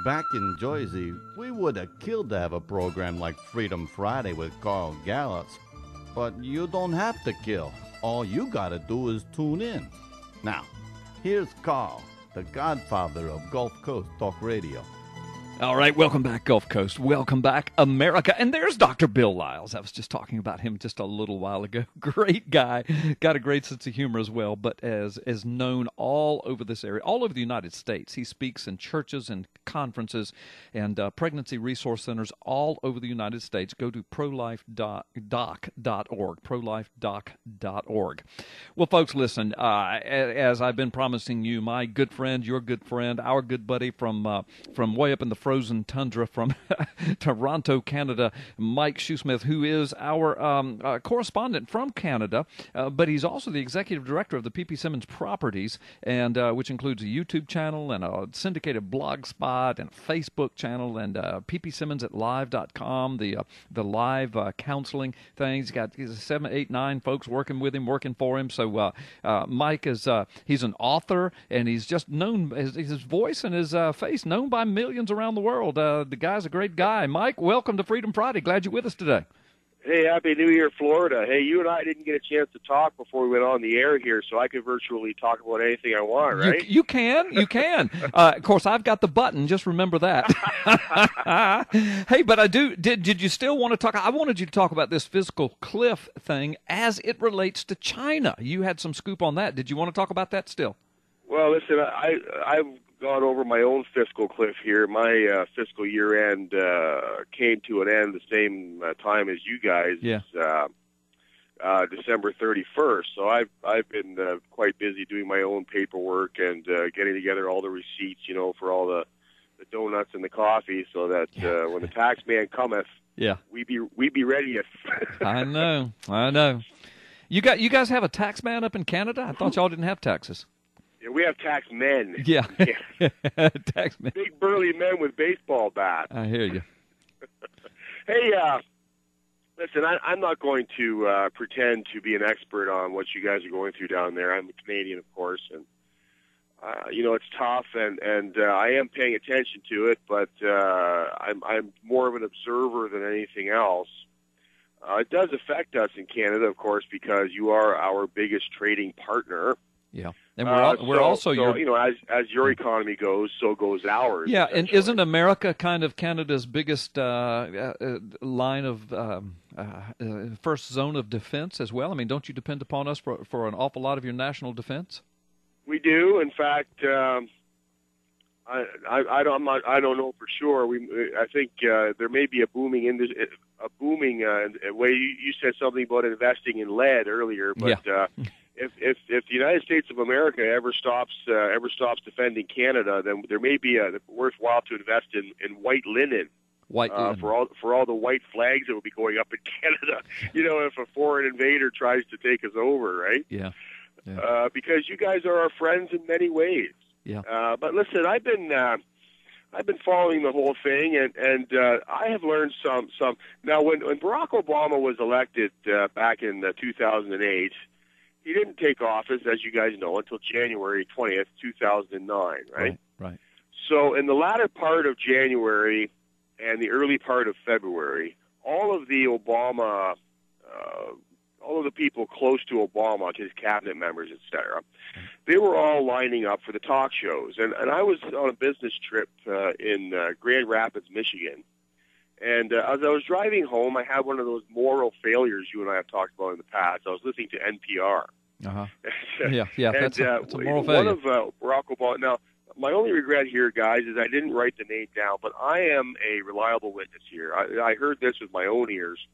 Back in Jersey, we would have killed to have a program like Freedom Friday with Carl Gallups. But you don't have to kill. All you gotta do is tune in. Now, here's Carl, the godfather of Gulf Coast Talk Radio. All right, welcome back, Gulf Coast. Welcome back, America. And there's Dr. Bill Lyles. I was just talking about him just a little while ago. Great guy. Got a great sense of humor as well, but as known all over this area, all over the United States. He speaks in churches and conferences and pregnancy resource centers all over the United States. Go to prolifedoc.org, prolifedoc.org. Well, folks, listen, as I've been promising you, my good friend, your good friend, our good buddy from way up in the frozen tundra from Toronto, Canada, Mike Shoesmith, who is our correspondent from Canada, but he's also the executive director of the ppsimmons Properties, and which includes a YouTube channel and a syndicated blog spot and a Facebook channel and ppsimmons at live.com, the live counseling things. He's 7, 8, 9 folks working with him, working for him. So Mike is he's an author, and he's just known, his voice and his face known by millions around the world. The guy's a great guy. Mike, welcome to Freedom Friday. Glad you're with us today. Hey, Happy New Year, Florida. Hey, you and I didn't get a chance to talk before we went on the air here, so I could virtually talk about anything I want, right? You can. Of course, I've got the button. Just remember that. Hey, but I do. Did you still want to talk? I wanted you to talk about this fiscal cliff thing as it relates to China. You had some scoop on that. Did you want to talk about that still? Well, listen, I've gone over my own fiscal cliff here. My fiscal year end came to an end the same time as you guys. Yeah. December 31st. So I've been quite busy doing my own paperwork and getting together all the receipts, for all the donuts and the coffee, so that when the tax man cometh, we be ready. I know. You guys have a tax man up in Canada? I thought y'all didn't have taxes. Yeah, we have tax men. Yeah. Tax men. Big burly men with baseball bats. I hear you. Hey, listen, I'm not going to pretend to be an expert on what you guys are going through down there. I'm a Canadian, of course, and it's tough, and I am paying attention to it, but I'm more of an observer than anything else. It does affect us in Canada, of course, because you are our biggest trading partner. Yeah, and we're also as your economy goes, so goes ours. Yeah, and isn't America kind of Canada's biggest line of first zone of defense as well? I mean, don't you depend upon us for an awful lot of your national defense? We do. In fact, I don't know for sure. I think there may be a booming way. You said something about investing in lead earlier, but. Yeah. If the United States of America ever stops defending Canada, then there may be worthwhile to invest in white linen. For all the white flags that will be going up in Canada. If a foreign invader tries to take us over, right? Yeah. Because you guys are our friends in many ways. Yeah. But listen, I've been following the whole thing, and I have learned some. Now, when Barack Obama was elected back in 2008. He didn't take office, as you guys know, until January 20th, 2009, right? Right. So in the latter part of January and the early part of February, all of the people close to Obama, his cabinet members, etc., they were all lining up for the talk shows. And I was on a business trip in Grand Rapids, Michigan. And as I was driving home, I had one of those moral failures you and I have talked about in the past. I was listening to NPR. Uh-huh. Yeah, and, that's a moral failure. One of Barack Obama. Now, my only regret here, guys, is I didn't write the name down, but I am a reliable witness here. I heard this with my own ears.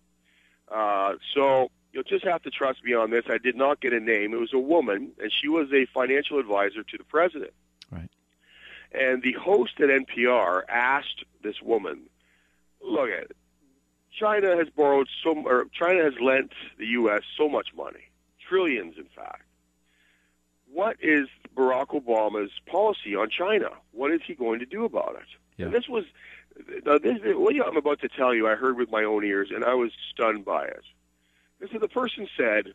So you'll just have to trust me on this. I did not get a name. It was a woman, and she was a financial advisor to the president. Right. And the host at NPR asked this woman, look at it. China has lent the U.S. so much money, trillions, in fact. What is Barack Obama's policy on China? What is he going to do about it? Yeah. And what I'm about to tell you, I heard with my own ears, and I was stunned by it. The person said,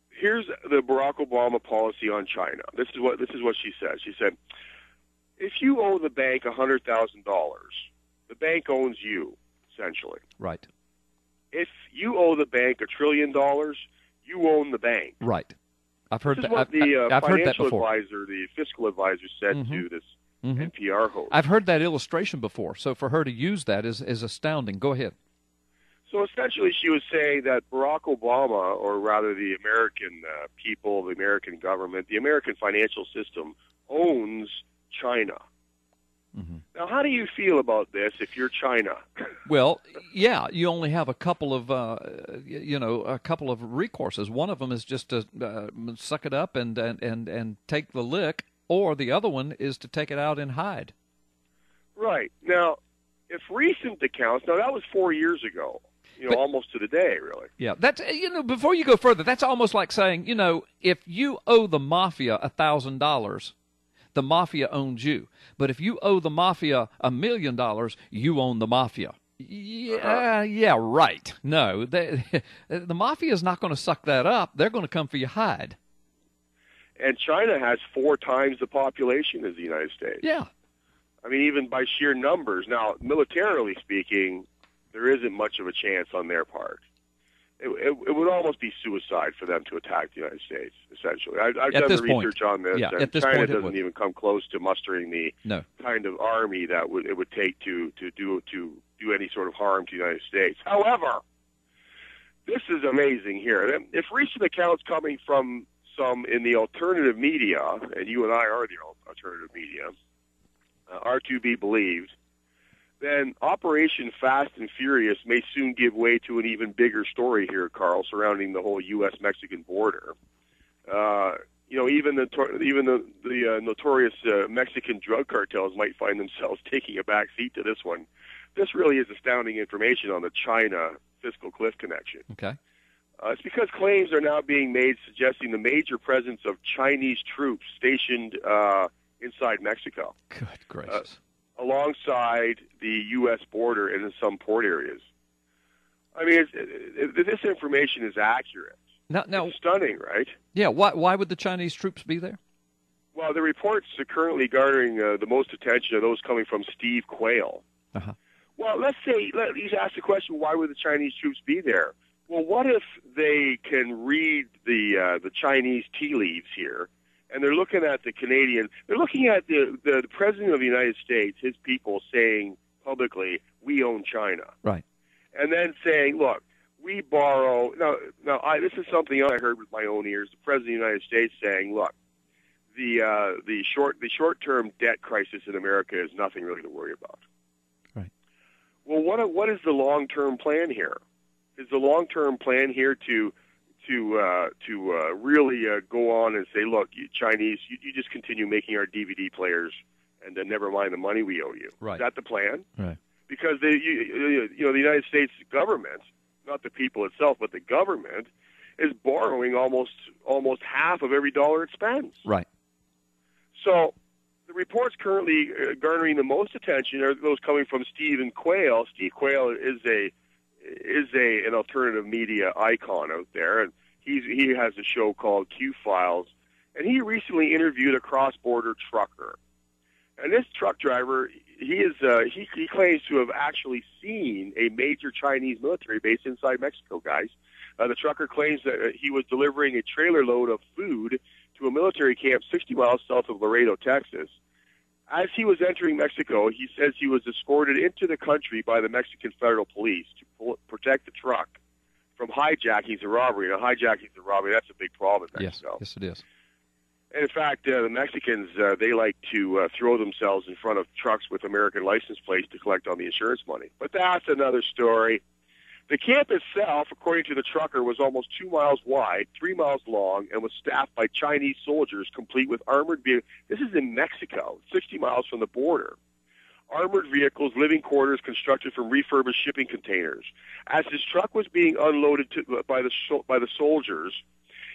"Here's the Barack Obama policy on China." This is what she said. She said, if you owe the bank $100,000, the bank owns you, essentially. Right. If you owe the bank $1 trillion, you own the bank. Right. I've heard This is that. what the I've heard that financial before. advisor, the fiscal advisor, said to this NPR host. I've heard that illustration before, so for her to use that is astounding. Go ahead. So essentially she was saying that Barack Obama, or rather the American people, the American government, the American financial system owns China. Now, how do you feel about this if you're China? Well, yeah, you only have a couple of, a couple of recourses. One of them is just to suck it up and take the lick, or the other one is to take it out and hide. Right. Now, if recent accounts, now that was 4 years ago, almost to the day, really. Yeah, that's, before you go further, that's almost like saying, if you owe the mafia $1,000, the mafia owns you. But if you owe the mafia $1 million, you own the mafia. Yeah, right. No, the mafia is not going to suck that up. They're going to come for your hide. And China has 4 times the population as the United States. Yeah. I mean, even by sheer numbers. Now, militarily speaking, there isn't much of a chance on their part. It would almost be suicide for them to attack the United States, essentially. I've done the research on this, and China doesn't even come close to mustering the kind of army that it would take to do any sort of harm to the United States. However, this is amazing here. If recent accounts coming from some in the alternative media, and you and I are the alternative media, are to be believed, then Operation Fast and Furious may soon give way to an even bigger story here, Carl, surrounding the whole U.S.-Mexican border. Even the notorious Mexican drug cartels might find themselves taking a back seat to this one. This really is astounding information on the China fiscal cliff connection. Okay. It's because claims are now being made suggesting the major presence of Chinese troops stationed inside Mexico. Good gracious. Alongside the U.S. border and in some port areas. I mean, this information is accurate. Now, it's stunning, right? Yeah. Why would the Chinese troops be there? Well, the reports are currently garnering the most attention are those coming from Steve Quayle. Well, let's ask the question: why would the Chinese troops be there? Well, what if they can read the Chinese tea leaves here? And they're looking at the Canadian, they're looking at the President of the United States, his people saying publicly, we own China. Right. And then saying, look, we borrow, this is something I heard with my own ears, the President of the United States saying, look, the short-term debt crisis in America is nothing really to worry about. Right. Well, what is the long-term plan here? Is the long-term plan here to really go on and say, look, you Chinese, you just continue making our DVD players, and then never mind the money we owe you. Right. Is that the plan? Right. Because the United States government, not the people itself, but the government, is borrowing almost half of every dollar it spends. Right. So the reports currently garnering the most attention are those coming from Stephen Quayle. Steve Quayle is an alternative media icon out there, and he has a show called Q Files, and he recently interviewed a cross-border trucker. And this truck driver, he claims to have actually seen a major Chinese military base inside Mexico, guys. The trucker claims that he was delivering a trailer load of food to a military camp 60 miles south of Laredo, Texas. As he was entering Mexico, he says he was escorted into the country by the Mexican Federal Police to protect the truck from hijackings and robbery. Now, hijackings and robbery, that's a big problem in Mexico. Yes, it is. And in fact, the Mexicans, they like to throw themselves in front of trucks with American license plates to collect on the insurance money. But that's another story. The camp itself, according to the trucker, was almost 2 miles wide, 3 miles long, and was staffed by Chinese soldiers, complete with armored vehicles. This is in Mexico, 60 miles from the border. Armored vehicles, living quarters constructed from refurbished shipping containers. As his truck was being unloaded by the soldiers,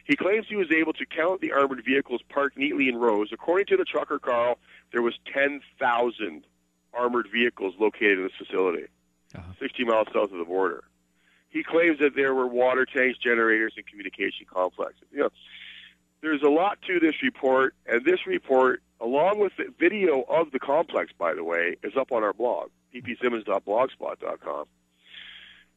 he claims he was able to count the armored vehicles parked neatly in rows. According to the trucker, Carl, there was 10,000 armored vehicles located in this facility, 60 miles south of the border. He claims that there were water tanks, generators, and communication complexes. There's a lot to this report, and this report along with the video of the complex, by the way, is up on our blog, ppsimmons.blogspot.com.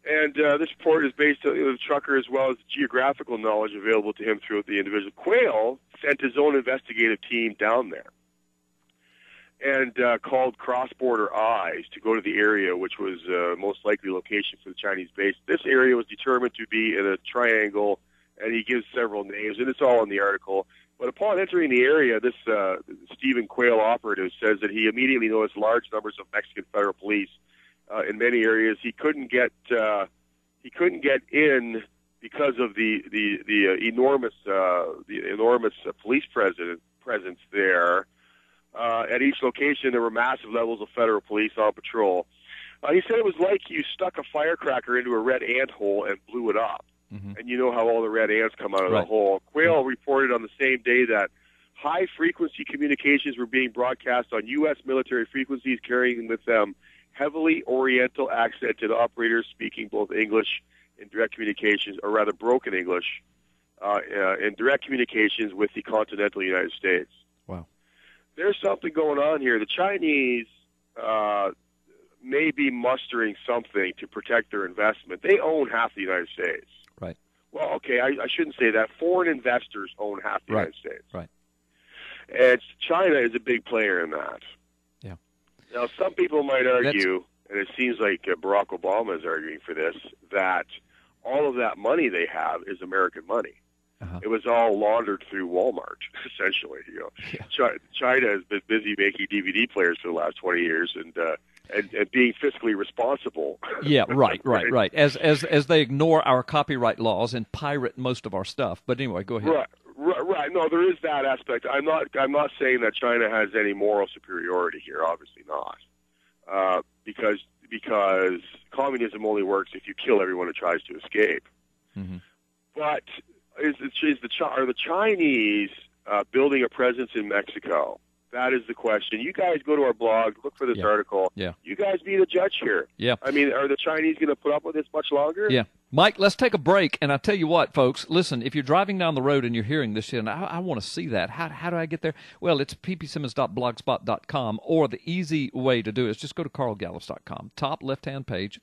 And this report is based on the trucker as well as geographical knowledge available to him throughout the individual. Quayle sent his own investigative team down there and called cross-border eyes to go to the area, which was most likely location for the Chinese base. This area was determined to be in a triangle, and he gives several names, and it's all in the article. But upon entering the area, this Stephen Quayle operative says that he immediately noticed large numbers of Mexican federal police in many areas. He couldn't get in because of the enormous police presence there. At each location, there were massive levels of federal police on patrol. He said it was like you stuck a firecracker into a red ant hole and blew it up. Mm-hmm. And you know how all the red ants come out of the hole. Quayle reported on the same day that high-frequency communications were being broadcast on U.S. military frequencies, carrying with them heavily Oriental accented operators speaking both English in direct communications, or rather broken English, in direct communications with the continental United States. Wow. There's something going on here. The Chinese may be mustering something to protect their investment. They own half the United States. Right. Well, okay, I shouldn't say that. Foreign investors own half the United States. Right. And China is a big player in that. Yeah. Now, some people might argue, and it seems like Barack Obama is arguing for this, that all of that money they have is American money. Uh-huh. It was all laundered through Walmart, essentially. Yeah. China has been busy making DVD players for the last 20 years and being fiscally responsible. Yeah, right. As they ignore our copyright laws and pirate most of our stuff. But anyway, go ahead. Right. No, there is that aspect. I'm not saying that China has any moral superiority here. Obviously not, because communism only works if you kill everyone who tries to escape. Mm-hmm. But are the Chinese building a presence in Mexico? That is the question. You guys go to our blog, look for this article. Yeah. You guys be the judge here. Yeah. I mean, are the Chinese going to put up with this much longer? Yeah. Mike, let's take a break. And I tell you what, folks, listen, if you're driving down the road and you're hearing this shit, and I want to see that, how do I get there? Well, it's ppsimmons.blogspot.com, or the easy way to do it is just go to carlgallops.com. Top left-hand page,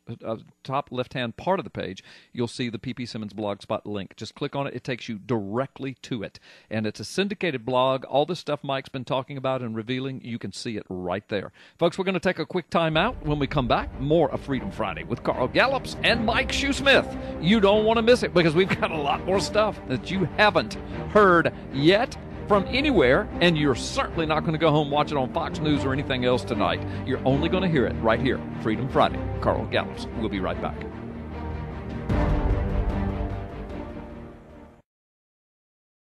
top left-hand part of the page, you'll see the PP Simmons Blogspot link. Just click on it. It takes you directly to it. And it's a syndicated blog. All this stuff Mike's been talking about and revealing, you can see it right there. Folks, we're going to take a quick time out. When we come back, more of Freedom Friday with Carl Gallops and Mike Shoesmith. You don't want to miss it, because we've got a lot more stuff that you haven't heard yet from anywhere, and you're certainly not going to go home watch it on Fox News or anything else tonight. You're only going to hear it right here, Freedom Friday. Carl Gallops. We'll be right back.